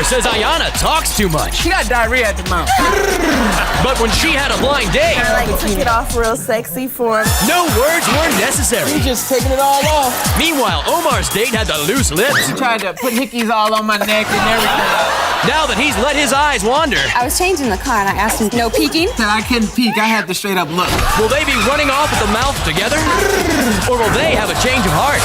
says Ayana talks too much. She got diarrhea at the mouth. But when she had a blind date, I like took it off real sexy for him. no words were necessary. You just taking it all off. Meanwhile, Omar's date had the loose lips. She tried to put hickeys all on my neck and everything. Now that he's let his eyes wander, I was changing the car and I asked him, no peeking? Said I couldn't peek. I had to straight up look. will they be running off at the mouth together? Or will they have a change of heart?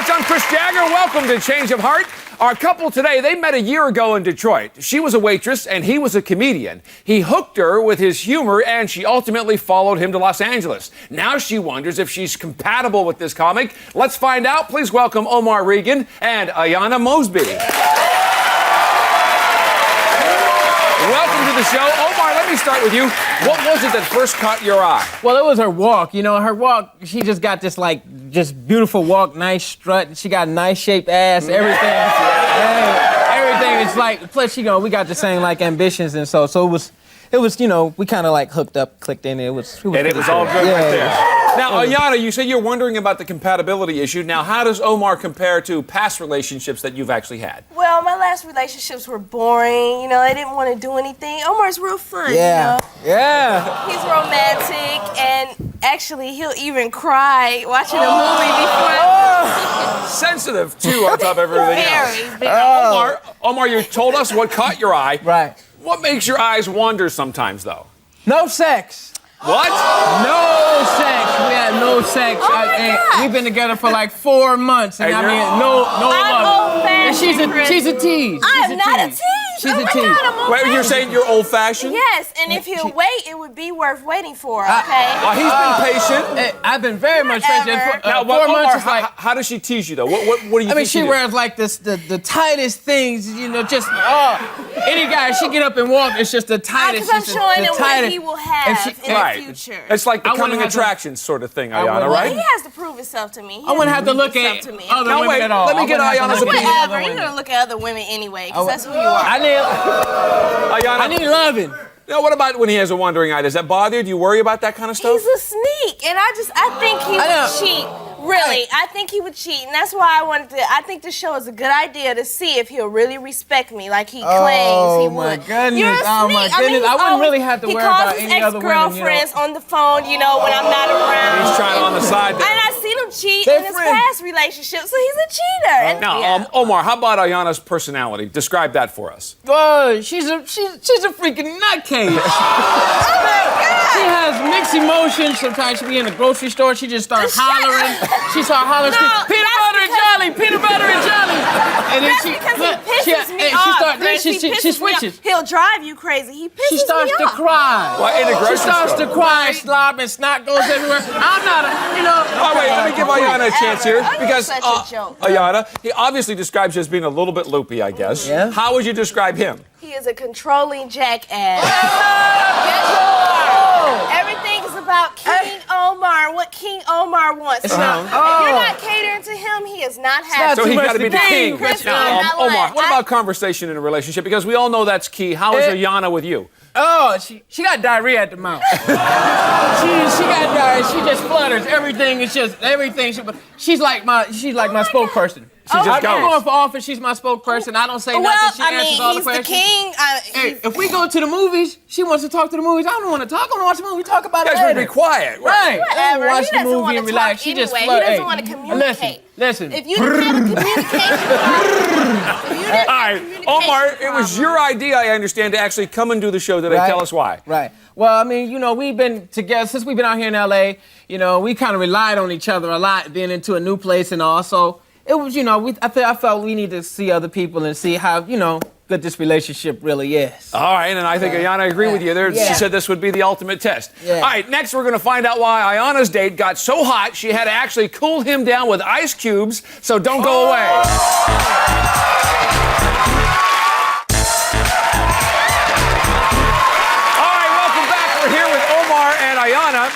I'm Chris Jagger. Welcome to Change of Heart. Our couple today, they met a year ago in Detroit. She was a waitress and he was a comedian. He hooked her with his humor and she ultimately followed him to Los Angeles. Now she wonders if she's compatible with this comic. Let's find out. Please welcome Omar Regan and Ayana Mosby. Welcome to the show. Omar, let me start with you. What was it that first caught your eye? Well, it was her walk. You know, her walk, she just got this, just beautiful walk, nice strut. She got a nice shaped ass, everything. Everything is plus, we got the same, ambitions. And so it was, we kind of, hooked up, clicked in. It was all good right there. Now, Ayana, you said you're wondering about the compatibility issue. Now, how does Omar compare to past relationships that you've actually had? Well, my last relationships were boring. They didn't want to do anything. Omar's real fun. Yeah. Yeah. He's romantic, and actually, he'll even cry watching a movie before. Sensitive, too, on top of everything else. Very. Omar, you told us what caught your eye. Right. What makes your eyes wander sometimes, though? No sex. What? No sex. We had no sex. We've been together for 4 months, and no love. And she's a tease. I am not a tease. She's a tease. Wait, you're saying you're old-fashioned? Yes, and if he'll wait, it would be worth waiting for. Okay. He's been patient. I've been very much patient. Now, 4 months Omar, is how does she tease you though? What do you? She wears the tightest things. Any guy she get up and walk, it's just the tightest. I'm showing him what he will have in the future. It's like the coming attractions sort of thing, Ayana, right? He has to prove himself to me. I wouldn't have to look at other women at all. Let me get Ayana's opinion. Whatever. You're gonna look at other women anyway, because that's who you are. I need loving. Now, what about when he has a wandering eye? Does that bother you? Do you worry about that kind of stuff? He's a sneak, and I think he would cheat. Really, I think he would cheat, and that's why I think the show is a good idea to see if he'll really respect me like he claims he would. Oh, my goodness. You're a sneak. Oh, my goodness. I wouldn't really have to worry about any other women. He calls his ex-girlfriends on the phone, when I'm not around. He's trying on the side there. And I've seen him cheat in his past relationship, so he's a cheater. Now, Omar, how about Ayana's personality? Describe that for us. She's a freaking nutcase. Oh my God! She has mixed emotions. Sometimes she be in the grocery store, she just starts hollering. She starts hollering, peanut butter and jelly, peanut butter and jelly. And then because he pisses me off. She switches. He'll drive you crazy. He pisses me off. She starts to cry. Well, in the grocery store. She starts to cry, slob, and snot goes everywhere. I'm not wait, let me give Ayana a chance here. Because, such a joke. Ayana, he obviously describes you as being a little bit loopy, I guess. Yeah. How would you describe him? He is a controlling jackass. Everything is about King Omar, what King Omar wants. If you're not catering to him, he is not happy. So he's got to be the king. Now, Omar, what about conversation in a relationship? Because we all know that's key. How is Ayana with you? She got diarrhea at the mouth. she got diarrhea. She just flutters. Everything. She's like my spokesperson. She just goes. I'm going for office. She's my spokesperson. I don't say nothing. She answers all the questions. He's the king. If we go to the movies, she wants to talk to the movies. I don't want to talk. I want to watch the movie. Talk about it later. You guys would be quiet. Right. Whatever. Watch He the doesn't movie want and to relax. talk She just anyway. He flutters. doesn't want to communicate. Listen. If you didn't have a communication, all right, Omar, it was your idea, I understand, to actually come and do the show today. Tell us why. Right. Well, I mean, we've been together since we've been out here in L.A. We kind of relied on each other a lot, being into a new place and all. So it was, I felt we need to see other people and see how, good this relationship really is. All right, and I think Ayana agreed with you there. She said this would be the ultimate test. Yeah. All right, next we're going to find out why Ayana's date got so hot she had to actually cool him down with ice cubes, so don't go away.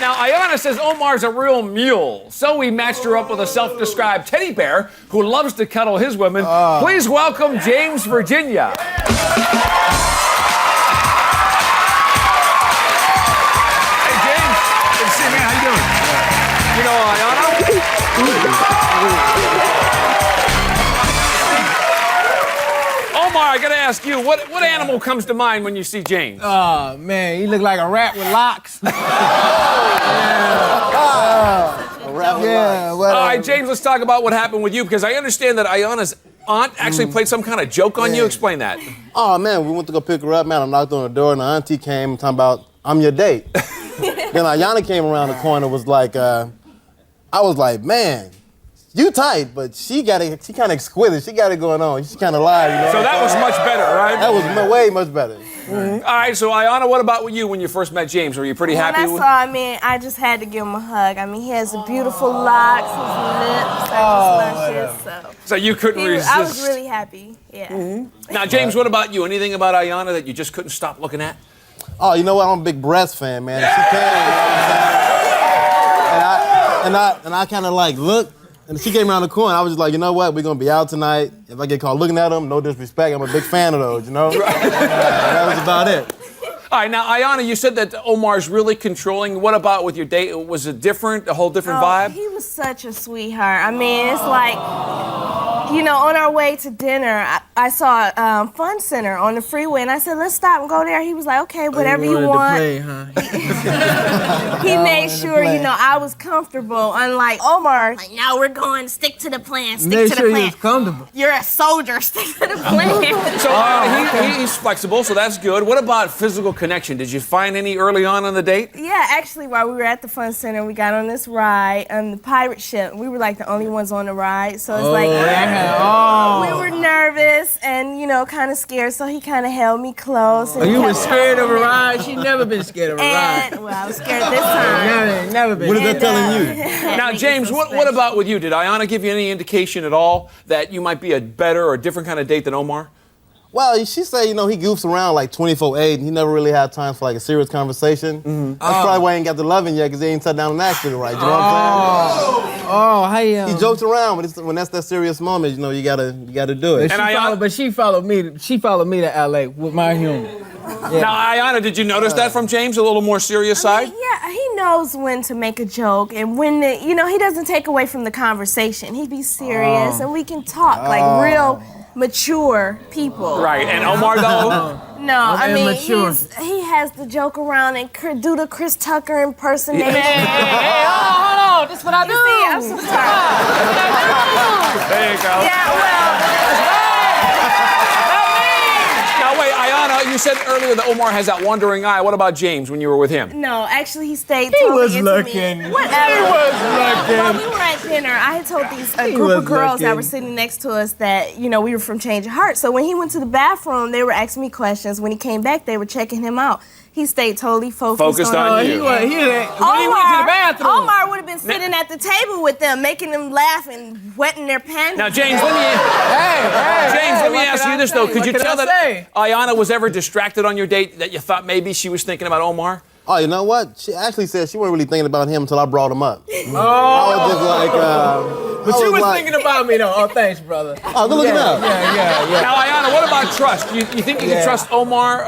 Now, Ayana says Omar's a real mule, so we matched her up with a self-described teddy bear who loves to cuddle his women. Please welcome James, Virginia. go, Ayana. Omar, I gotta ask you, what animal comes to mind when you see James? Oh, man, he looked like a rat with locks. All right, James, let's talk about what happened with you, because I understand that Ayana's aunt actually played some kind of joke on you. Explain that. Oh, man, we went to go pick her up, man. I knocked on the door, and the auntie came talking about, I'm your date. Then Ayana came around the corner, was like, I was like, man, you tight, but she kind of exquisite. She got it going on. She kind of lied, you know? So that was much better, right? That was way much better. All right, so Ayana, what about you when you first met James? Were you pretty happy with him? When I saw him, I just had to give him a hug. I mean, he has the beautiful locks, his lips, luscious, So you couldn't resist. I was really happy, yeah. Now, James, what about you? Anything about Ayana that you just couldn't stop looking at? Oh, you know what? I'm a big breast fan, man. She came, you know what I'm saying? And I kind of like looked, and she came around the corner. I was just like, you know what? We're gonna be out tonight. If I get caught looking at them, no disrespect. I'm a big fan of those, you know? That was about it. All right, now, Ayana, you said that Omar's really controlling. What about with your date? Was it different, a whole different vibe? He was such a sweetheart. I mean, it's like, you know, on our way to dinner, I saw Fun Center on the freeway, and I said, let's stop and go there. He was like, okay, whatever you want. To play, huh? He made sure, you know, I was comfortable, unlike Omar. Like, no, we're going, stick to the plan, stick to the plan. He was comfortable. You're a soldier, stick to the plan. So he's flexible, so that's good. What about physical connection? Did you find any early on the date? Yeah, actually, while we were at the Fun Center, we got on this ride on the pirate ship. We were like the only ones on the ride, so it's like we were nervous and, you know, kind of scared. So he kind of held me close. And you were scared of a ride? She'd never been scared of a ride. Well, I was scared this time. Never been. What is that telling you? Now, James, what about with you? Did Ayana give you any indication at all that you might be a better or different kind of date than Omar? Well, she said, you know, he goofs around like 24/8, and he never really had time for like a serious conversation. That's probably why he ain't got the loving yet, because he ain't sat down and asked her right. You know what I'm saying? He jokes around, but when that's that serious moment, you know, you gotta do it. But she followed me. She followed me to LA with my humor. Yeah. Now, Ayana, did you notice that from James, a little more serious side? Yeah, he knows when to make a joke and when to, you know, he doesn't take away from the conversation. He be serious and we can talk like real mature people. Right, and Omar though? No, I mean, he has to joke around and do the Chris Tucker impersonation. Hey, hold on, this is what I do. See, I'm so sorry. There you go. Yeah, well. Now wait, Ayana, you said earlier that Omar has that wandering eye. What about James when you were with him? No, actually, he stayed. He was into looking. Me. Whatever. He was looking. While we were at dinner, I had told these group of girls that were sitting next to us that, you know, we were from Change of Heart. So when he went to the bathroom, they were asking me questions. When he came back, they were checking him out. He stayed totally focused on you. When he went to the bathroom. Omar would have been sitting at the table with them, making them laugh and wetting their pants. Now, James, let me ask you this, though. Could you tell that Ayana was ever distracted on your date, that you thought maybe she was thinking about Omar? Oh, you know what? She actually said she wasn't really thinking about him until I brought him up. I was just like, but you was thinking about me, though. Oh, thanks, brother. Oh, good looking out. Yeah. Now, Ayana, what about trust? You think you can trust Omar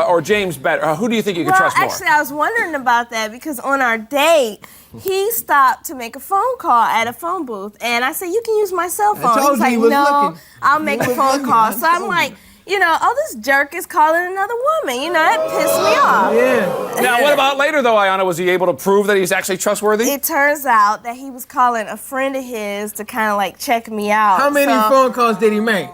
or James better? Who do you think you can trust more? Actually, I was wondering about that because on our date, he stopped to make a phone call at a phone booth. And I said, you can use my cell phone. He's like, no, I'll make a phone call. So I'm like, you know, oh, this jerk is calling another woman. You know, that pissed me off. Yeah. Now, what about later, though, Ayana? Was he able to prove that he's actually trustworthy? It turns out that he was calling a friend of his to kind of like check me out. How many phone calls did he make?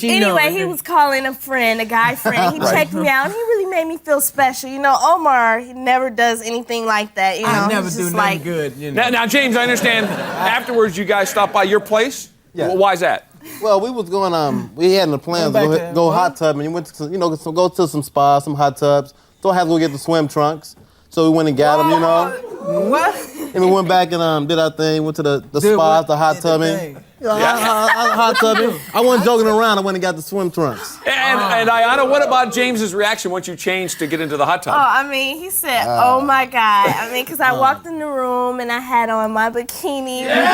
Anyway, he was calling a friend, a guy friend. He checked me out, and he really made me feel special. You know, Omar, he never does anything like that. You know, I never do nothing good. You know. Now, James, I understand afterwards you guys stopped by your place. Yeah. Well, why is that? well, we was going, we had the plans to go hot tubbing. You went to, you know, go to some spas, some hot tubs. So I had to go get the swim trunks. So we went and got them, you know. What? And we went back and did our thing, went to the spas, the hot tubbing. Hot tubbing. I wasn't joking around. I went and got the swim trunks. And Ayana, what about James's reaction once you changed to get into the hot tub? Oh, I mean, he said, oh my God. I mean, because I walked in the room and I had on my bikini. And I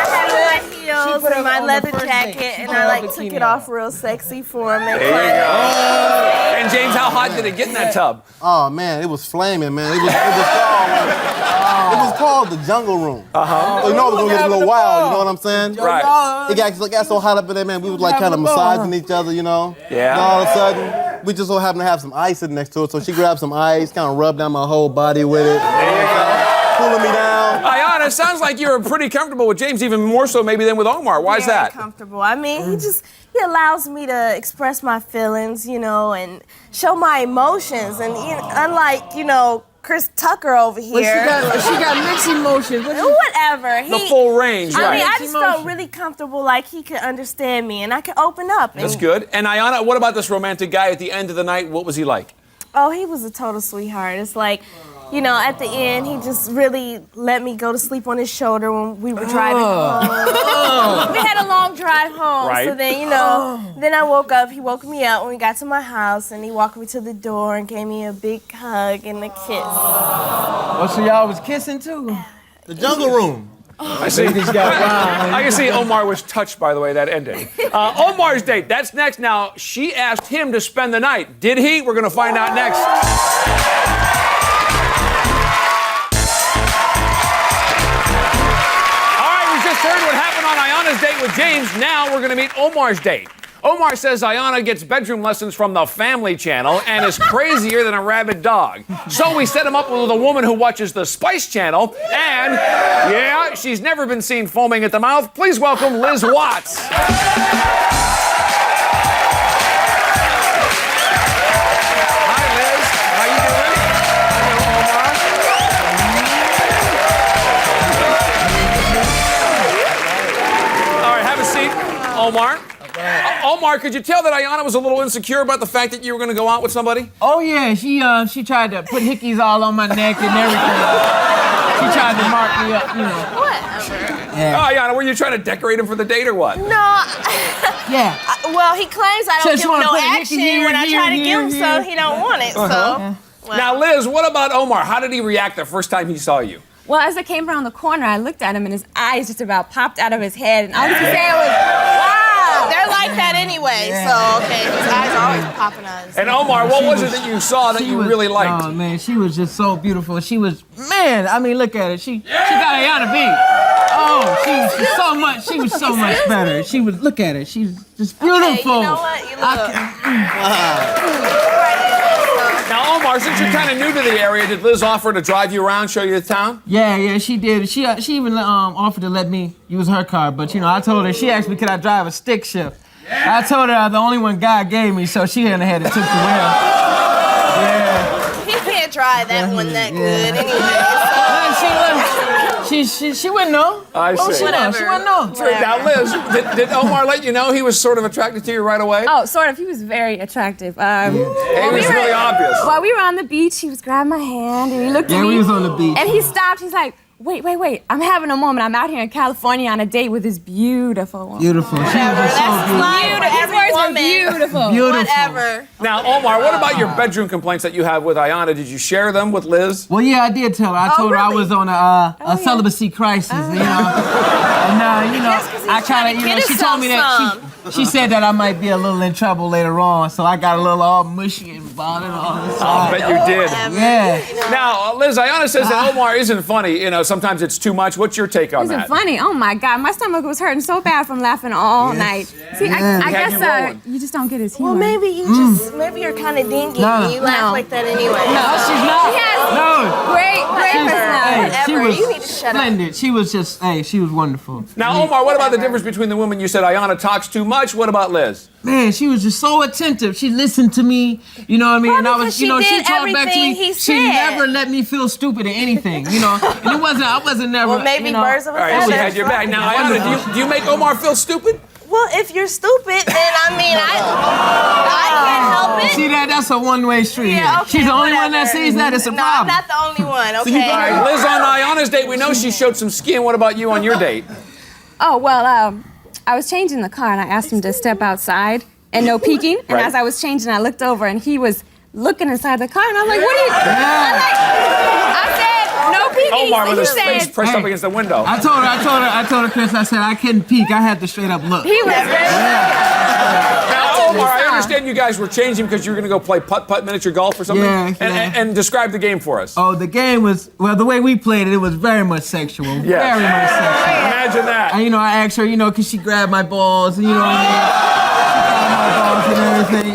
had on my heels and my leather jacket, and I like took it off real sexy for him. And there you go. And James, how hot did it get in that tub? Oh man, it was flaming, man. It was called the jungle room. Uh-huh. So you know it was gonna get a little wild, you know what I'm saying? Right. It got so hot up in there, man. We was like kind of massaging each other, you know? Yeah. And all of a sudden, we just so happened to have some ice sitting next to it. So she grabbed some ice, kind of rubbed down my whole body with it. There you go. Cooling me down. Ayana, it sounds like you're pretty comfortable with James, even more so maybe than with Omar. Why is that? Very comfortable. I mean, he allows me to express my feelings, you know, and show my emotions. And unlike, you know, Chris Tucker over here. Well, she got mixed emotions. Whatever. The full range, I right? mean, I just felt really comfortable, like he could understand me and I could open up. That's good. And Ayana, what about this romantic guy at the end of the night? What was he like? Oh, he was a total sweetheart. It's like, you know, at the end, he just really let me go to sleep on his shoulder when we were driving home. We had a long drive home. Right. So then, you know, then I woke up. He woke me up when we got to my house, and he walked me to the door and gave me a big hug and a kiss. Oh, so y'all was kissing too? The jungle room. I see. I can see Omar was touched by the way that ended. Omar's date, that's next. Now, she asked him to spend the night. Did he? We're going to find out next. Heard what happened on Ayana's date with James. Now we're going to meet Omar's date. Omar says Ayana gets bedroom lessons from the Family Channel and is crazier than a rabid dog. So we set him up with a woman who watches the Spice Channel, and yeah, she's never been seen foaming at the mouth. Please welcome Liz Watts. Omar. Omar, could you tell that Ayana was a little insecure about the fact that you were going to go out with somebody? Oh yeah, she tried to put hickeys all on my neck and everything. She tried to mark me up, you know. Whatever. Yeah. Oh, Ayana, were you trying to decorate him for the date or what? No. Yeah. Well, he claims I don't Just give him wanna no put a hickey action here, when I try to here, give him here. some. He don't want it. So. Well. Now, Liz, what about Omar? How did he react the first time he saw you? Well, as I came around the corner, I looked at him and his eyes just about popped out of his head. And all he could say was, wow! They're like that anyway, so okay. His eyes are always popping out. And Omar, what was it that you saw that you really liked? Oh man, she was just so beautiful. She was, man, I mean, look at her. She got Ayana beat. Oh, she was so much. She was so much better. She was, look at her. She's just beautiful. Okay, you know what? You look. Now, Omar, since you're kind of new to the area, did Liz offer to drive you around, show you the town? Yeah, she did. She even offered to let me use her car, but you know, I told her, she asked me could I drive a stick shift. I told her the only one God gave me, so she had to took the wheel. Yeah. He can't drive that one that good anyway. She wouldn't know. I see. She wouldn't know. Now, Liz, did Omar let you know he was sort of attracted to you right away? oh, sort of. He was very attractive. It was really obvious. While we were on the beach, he was grabbing my hand and he looked at me. Yeah, we was on the beach. And he stopped. He's like, wait. I'm having a moment. I'm out here in California on a date with this beautiful woman. Beautiful. She was just so beautiful. His words were beautiful. Beautiful. Whatever. Now, Omar, what about your bedroom complaints that you have with Ayana? Did you share them with Liz? Well, yeah, I did tell her. I told her I was on a celibacy crisis, you know. And, you know, I kind of, you know, she told me that she said that I might be a little in trouble later on, so I got a little all mushy and bothered all this. I bet you did. Yeah. Now, Liz, Ayana says that Omar isn't funny. You know, sometimes it's too much. What's your take on Isn't that? funny? Oh my God, my stomach was hurting so bad from laughing all night. See, I Had you guess rolling. you just don't get his humor. Well, maybe you're kind of dinky. No. You laugh like that anyway. No, she's not. He has No. great personality. Hey, she Whatever. was You need to shut up. splendid. She was just, she was wonderful. Now, Omar, what about the difference between the woman you said Ayana talks too much? What about Liz? Man, she was just so attentive. She listened to me, you know what I mean? And I Probably was, you know, because she she did talked back to me. everything he She said. never let me feel stupid at anything, you know? And I wasn't never, Well, maybe you know, birds of a All right, feather. she had your back. Now, Ayana, do you make Omar feel stupid? Well, if you're stupid, then I mean, I can't help it. See that? That's a one-way street. Yeah, okay, She's the only one that whatever. sees that. It's a No, problem. I'm not the only one, okay? All right, Liz, on Ayana's date, we know she showed some skin. What about you on your date? Oh, well, I was changing the car and I asked him to step outside and no peeking. And Right. as I was changing, I looked over and he was looking inside the car and I'm like, what are you? I said, no peeking. Omar with He his said, face pressed up against the window. I told her, Chris, I said I couldn't peek. I had to straight up look. he was Now, Omar, I understand you guys were changing because you were going to go play putt-putt miniature golf or something? Yeah. And describe the game for us. Oh, the game was, well, the way we played it, it was very much sexual. Yeah. Very much sexual. Imagine that. And, I asked her, because she grabbed my balls, and, She grabbed my balls and everything.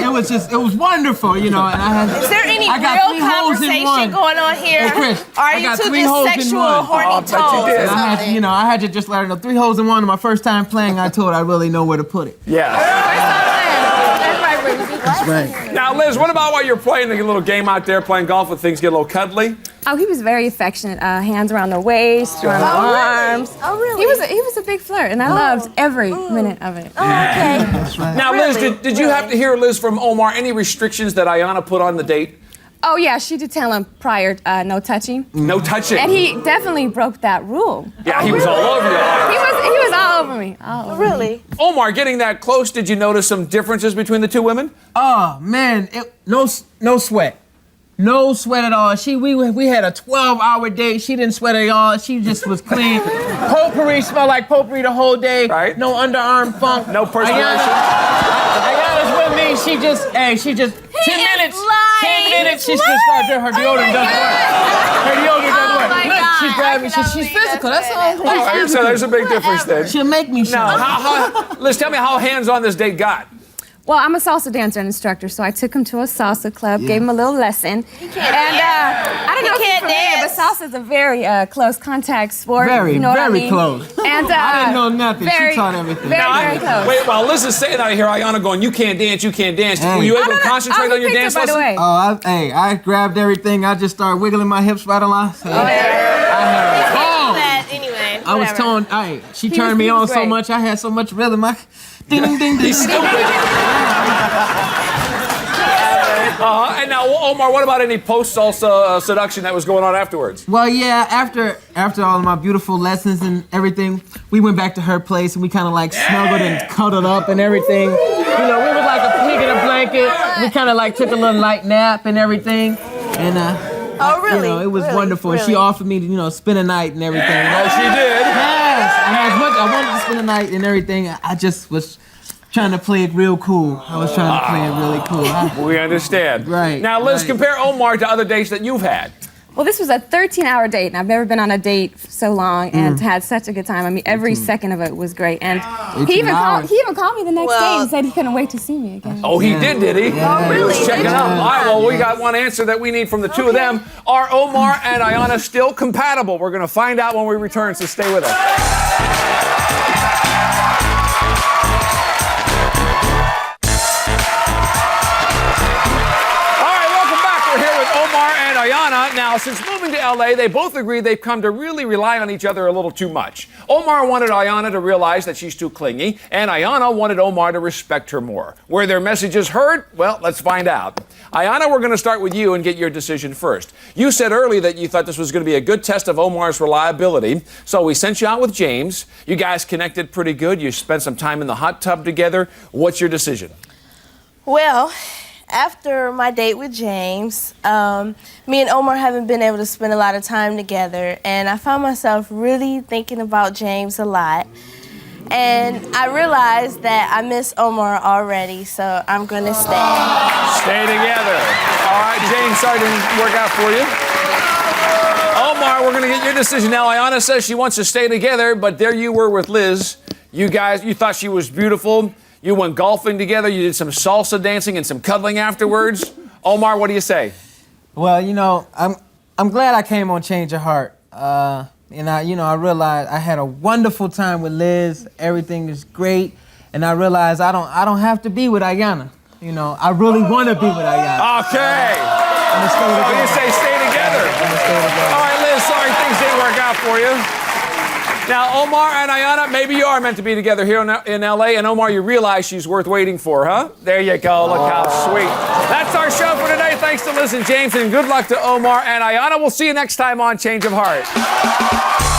It was wonderful, and I had... Is there any I got real 3 holes in conversation one. going on here? Hey, Chris, Or are I you got two 3 just holes in sexual, one. horny Oh, I bet you toads? did. And I had to just let her know 3 holes in one. And my first time playing, I told her I really know where to put it. Yeah. That's right. Now, Liz, what about while you're playing the little game out there, playing golf, when things get a little cuddly? Oh, he was very affectionate. Hands around the waist, around the arms. Oh, really? He was a big flirt, and I loved every minute of it. Oh, okay. That's right. Now, Liz, did you have to hear, Liz, from Omar, any restrictions that Ayana put on the date? Oh yeah, she did tell him prior, no touching. No touching. And he definitely broke that rule. Yeah, he was all over you. He was all over me. All over me. Really? Omar, getting that close, did you notice some differences between the two women? Oh, man, no sweat. No sweat at all. We had a 12-hour date. She didn't sweat at all. She just was clean. Potpourri smelled like potpourri the whole day. Right. No underarm funk. No perspiration. Ayana's with me. She just 10 minutes. 10 minutes. She just started her deodorant doesn't work. Her deodorant doesn't work. my Look, God. she's grabbing. She's physical. That's all. All right, so there's a big difference then. She'll make me show. Now, Liz, tell me how hands-on this date got. Well, I'm a salsa dancer and instructor, so I took him to a salsa club, gave him a little lesson. And I don't know if you're familiar, but salsa is a very close contact sport. Very, you know very what I mean? close. And I didn't know nothing. She Very, taught everything. Very close. Wait, while Liz is saying out here, Ayana going, you can't dance, you can't dance. Hey. Were you able I'm to concentrate a on your victim, dance by the lesson? way. Oh, I grabbed everything. I just started wiggling my hips right along. So Anyway, I was whatever. told, she turned me he on was so great. much. I had so much rhythm. Ding, ding, ding, ding. And now, Omar, what about any post-salsa seduction that was going on afterwards? Well, yeah, after all of my beautiful lessons and everything, we went back to her place and we kind of like snuggled and cuddled up and everything. We were like a pig in a blanket. We kind of like took a little light nap and everything. And Oh, really? it was Really? wonderful. And she Really? offered me to, spend a night and everything. Oh, she did? Yes. And as much I wanted to spend a night and everything, I just was trying to play it real cool. I was trying to play it really cool. We understand. Right, Now, Liz, right. compare Omar to other dates that you've had. Well, this was a 13-hour date, and I've never been on a date so long and had such a good time. I mean, every second of it was great. And he even called me the next day and said he couldn't wait to see me again. Oh, he did he? Oh, He was really? checking out. All right, well, we got one answer that we need from the two of them. Are Omar and Ayana still compatible? We're going to find out when we return, so stay with us. Ayana. Now, since moving to LA, they both agree they've come to really rely on each other a little too much. Omar wanted Ayana to realize that she's too clingy, and Ayana wanted Omar to respect her more. Were their messages heard? Well, let's find out. Ayana, we're going to start with you and get your decision first. You said earlier that you thought this was going to be a good test of Omar's reliability, so we sent you out with James. You guys connected pretty good. You spent some time in the hot tub together. What's your decision? Well, after my date with James, me and Omar haven't been able to spend a lot of time together, and I found myself really thinking about James a lot. And I realized that I miss Omar already, so I'm gonna stay. Stay together. All right, James, sorry it didn't work out for you. Omar, we're gonna get your decision now. Ayana says she wants to stay together, but there you were with Liz. You thought she was beautiful. You went golfing together. You did some salsa dancing and some cuddling afterwards. Omar, what do you say? Well, I'm glad I came on Change Your Heart. And I realized I had a wonderful time with Liz. Everything is great, and I realized I don't have to be with Ayana. I really want to be with Ayana. Okay. I'm gonna stay together. You say stay together. I'm gonna stay together. All right, Liz. Sorry things didn't work out for you. Now, Omar and Ayana, maybe you are meant to be together here in LA, and Omar, you realize she's worth waiting for, huh? There you go. Look how sweet. That's our show for today. Thanks to Liz and James, and good luck to Omar and Ayana. We'll see you next time on Change of Heart.